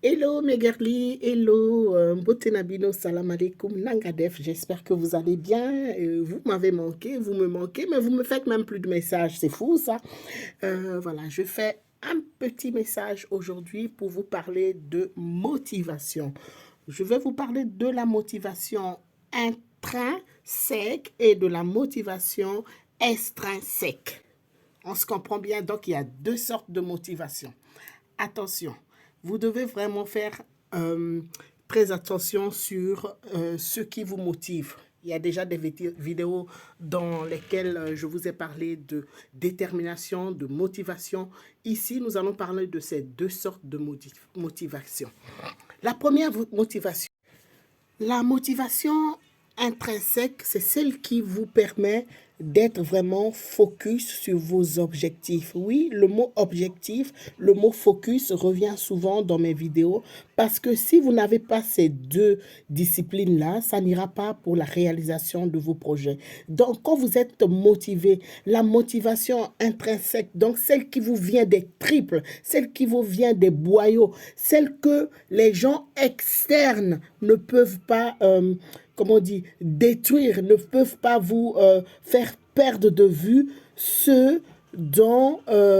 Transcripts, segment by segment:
Hello mes girlies, hello Mbote Nabino, salam alaikum, Nangadef, j'espère que vous allez bien. Vous m'avez manqué, vous me manquez, mais vous me faites même plus de messages, c'est fou ça. Voilà, je fais un petit message aujourd'hui pour vous parler de motivation. Je vais vous parler de la motivation intrinsèque et de la motivation extrinsèque. On se comprend bien, donc il y a deux sortes de motivation. Attention, vous devez vraiment faire euh, très attention sur ce qui vous motive. Il y a déjà des vidéos dans lesquelles je vous ai parlé de détermination, de motivation. Ici, nous allons parler de ces deux sortes de motivation. La première motivation, la motivation intrinsèque, c'est celle qui vous permet d'être vraiment focus sur vos objectifs. Oui, le mot objectif, le mot focus revient souvent dans mes vidéos parce que si vous n'avez pas ces deux disciplines-là, ça n'ira pas pour la réalisation de vos projets. Donc, quand vous êtes motivé, la motivation intrinsèque, donc celle qui vous vient des triples, celle qui vous vient des boyaux, celle que les gens externes ne peuvent pas comment on dit, détruire, ne peuvent pas vous faire perdre de vue ce dont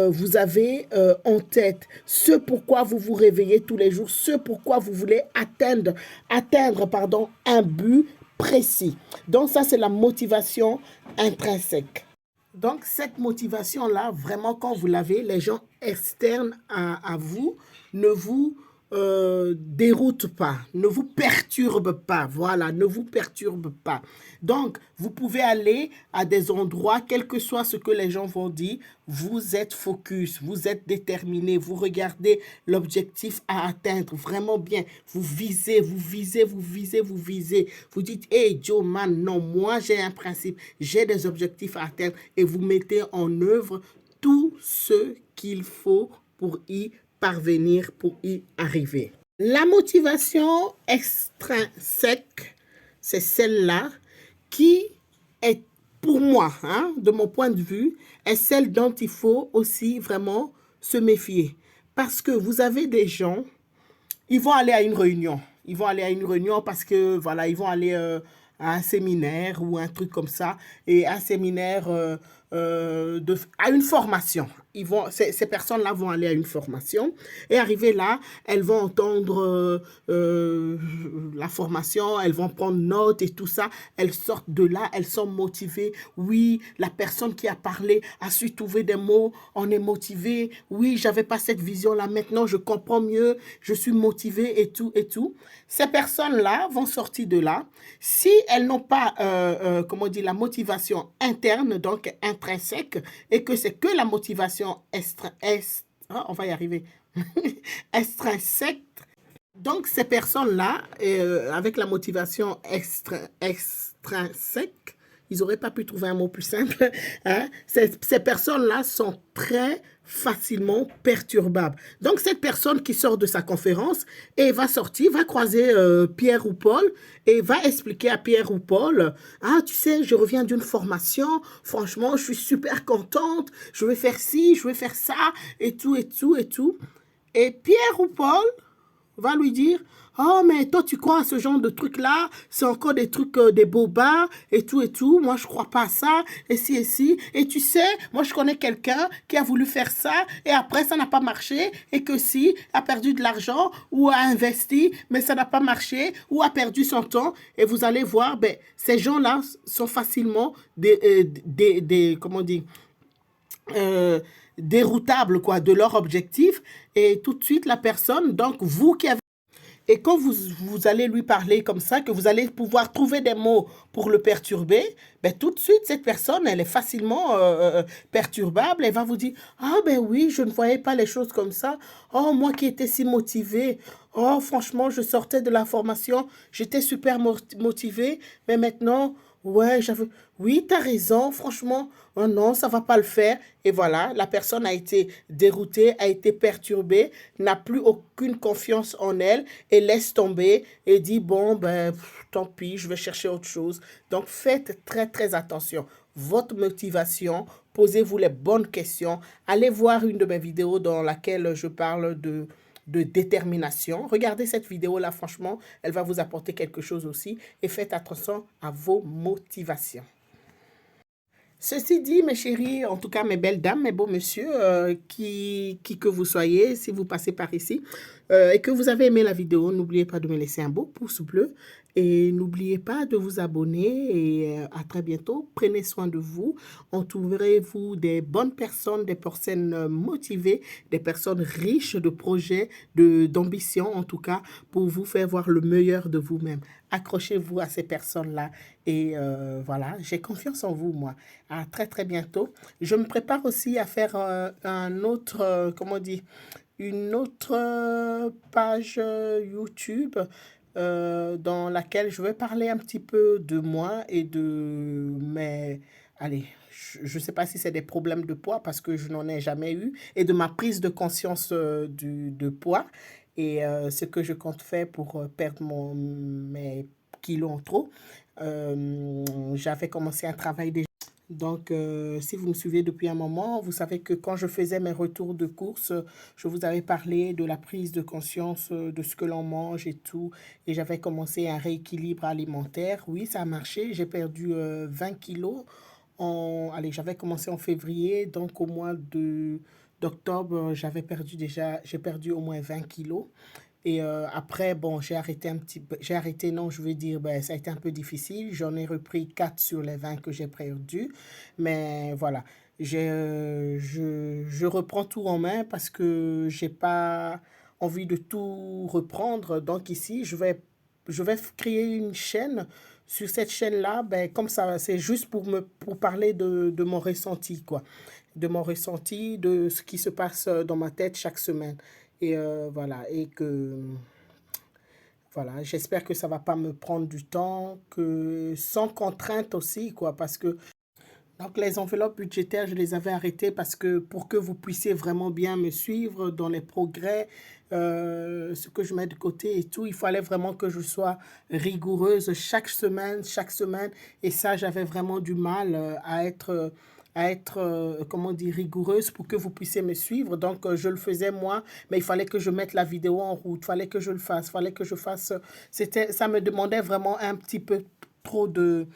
vous avez en tête, ce pourquoi vous vous réveillez tous les jours, ce pourquoi vous voulez atteindre un but précis. Donc ça, c'est la motivation intrinsèque. Donc cette motivation-là, vraiment, quand vous l'avez, les gens externes à vous ne vous déroute pas, ne vous perturbe pas, voilà, ne vous perturbe pas. Donc, vous pouvez aller à des endroits, quel que soit ce que les gens vont dire, vous êtes focus, vous êtes déterminé, vous regardez l'objectif à atteindre vraiment bien, vous visez, vous visez, vous visez, vous visez, vous dites, hey Joe man, non, moi j'ai un principe, j'ai des objectifs à atteindre et vous mettez en œuvre tout ce qu'il faut pour y parvenir, pour y arriver. La motivation extrinsèque, c'est celle-là qui est, pour moi, hein, de mon point de vue, est celle dont il faut aussi vraiment se méfier. Parce que vous avez des gens, ils vont aller à une réunion. Ils vont aller à une réunion parce que, voilà, ils vont aller à un séminaire ou un truc comme ça. Et un séminaire, à une formation. Ces personnes-là vont aller à une formation. Et arriver là, elles vont entendre la formation, elles vont prendre note et tout ça. Elles sortent de là, elles sont motivées. Oui, la personne qui a parlé a su trouver des mots, on est motivé. Oui, j'avais pas cette vision-là, maintenant je comprends mieux, je suis motivée et tout et tout. Ces personnes-là vont sortir de là. Si elles n'ont pas, comment dire, la motivation interne, donc intrinsèque, et que c'est que la motivation on va y arriver, extrinsèque. Donc, ces personnes-là, avec la motivation extrinsèque, ils n'auraient pas pu trouver un mot plus simple. Hein? Ces personnes-là sont très facilement perturbables. Donc, cette personne qui sort de sa conférence et va sortir, va croiser Pierre ou Paul et va expliquer à Pierre ou Paul, ah, tu sais, je reviens d'une formation, franchement, je suis super contente, je vais faire ci, je vais faire ça, et tout, et tout, et tout. Et Pierre ou Paul va lui dire, oh, mais toi, tu crois à ce genre de trucs-là, c'est encore des trucs, des bobards, et tout, moi, je crois pas à ça, et si, et si, et tu sais, moi, je connais quelqu'un qui a voulu faire ça, et après, ça n'a pas marché, et que si, a perdu de l'argent, ou a investi, mais ça n'a pas marché, ou a perdu son temps, et vous allez voir, ben, ces gens-là sont facilement comment dire, déroutables, quoi, de leur objectif, et tout de suite, la personne, donc, vous qui avez et quand vous allez lui parler comme ça, que vous allez pouvoir trouver des mots pour le perturber, ben tout de suite, cette personne, elle est facilement perturbable. Elle va vous dire, ah ben oui, je ne voyais pas les choses comme ça. Oh, moi qui étais si motivée. Oh, franchement, je sortais de la formation, j'étais super motivée, mais maintenant, ouais, oui, t'as raison, franchement, oh non, ça va pas le faire. Et voilà, la personne a été déroutée, a été perturbée, n'a plus aucune confiance en elle et laisse tomber et dit, bon, ben, tant pis, je vais chercher autre chose. Donc, faites très, très attention. Votre motivation, posez-vous les bonnes questions. Allez voir une de mes vidéos dans laquelle je parle de détermination. Regardez cette vidéo-là, franchement, elle va vous apporter quelque chose aussi. Et faites attention à vos motivations. Ceci dit, mes chéris, en tout cas mes belles dames, mes beaux messieurs, qui que vous soyez, si vous passez par ici, et que vous avez aimé la vidéo, n'oubliez pas de me laisser un beau pouce bleu et n'oubliez pas de vous abonner et à très bientôt. Prenez soin de vous, entourez-vous des bonnes personnes, des personnes motivées, des personnes riches de projets, d'ambition en tout cas, pour vous faire voir le meilleur de vous-même. Accrochez-vous à ces personnes-là et voilà, j'ai confiance en vous, moi. À très très bientôt. Je me prépare aussi à faire un autre, comment on dit, une autre page YouTube dans laquelle je vais parler un petit peu de moi et de mes... Allez, je ne sais pas si c'est des problèmes de poids parce que je n'en ai jamais eu et de ma prise de conscience de poids et ce que je compte faire pour perdre mes kilos en trop. J'avais commencé un travail déjà. Donc, si vous me suivez depuis un moment, vous savez que quand je faisais mes retours de course, je vous avais parlé de la prise de conscience de ce que l'on mange et tout. Et j'avais commencé un rééquilibre alimentaire. Oui, ça a marché. J'ai perdu 20 kilos. Allez, j'avais commencé en février. Donc, au mois d'octobre, j'ai perdu au moins 20 kilos. Et après, bon, j'ai arrêté un petit peu, j'ai arrêté, non, je veux dire, ben, ça a été un peu difficile. J'en ai repris 4 sur les 20 que j'ai perdu. Mais voilà, je reprends tout en main parce que j'ai pas envie de tout reprendre. Donc ici, je vais créer une chaîne. Sur cette chaîne-là, ben, comme ça, c'est juste pour parler de mon ressenti, quoi. De mon ressenti, de ce qui se passe dans ma tête chaque semaine. Et voilà, et que voilà, j'espère que ça va pas me prendre du temps, que sans contrainte aussi, quoi, parce que donc les enveloppes budgétaires, je les avais arrêtées parce que pour que vous puissiez vraiment bien me suivre dans les progrès, ce que je mets de côté et tout, il fallait vraiment que je sois rigoureuse chaque semaine, et ça, j'avais vraiment du mal à être, comment dire, rigoureuse pour que vous puissiez me suivre. Donc, je le faisais moi, mais il fallait que je mette la vidéo en route, il fallait que je le fasse, il fallait que je fasse. Ça me demandait vraiment un petit peu trop de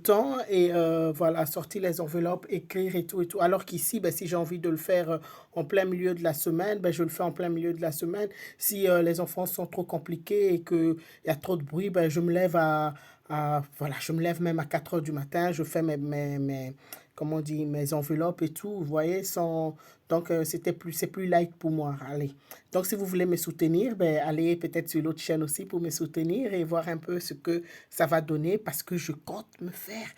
temps et voilà, sortir les enveloppes, écrire et tout et tout. Alors qu'ici, ben, si j'ai envie de le faire en plein milieu de la semaine, ben, je le fais en plein milieu de la semaine. Si les enfants sont trop compliqués et qu'il y a trop de bruit, ben, je me lève voilà, je me lève même à 4 heures du matin, je fais comment on dit, mes enveloppes et tout, vous voyez, donc c'est plus light pour moi, allez. Donc si vous voulez me soutenir, ben, allez peut-être sur l'autre chaîne aussi pour me soutenir et voir un peu ce que ça va donner parce que je compte me faire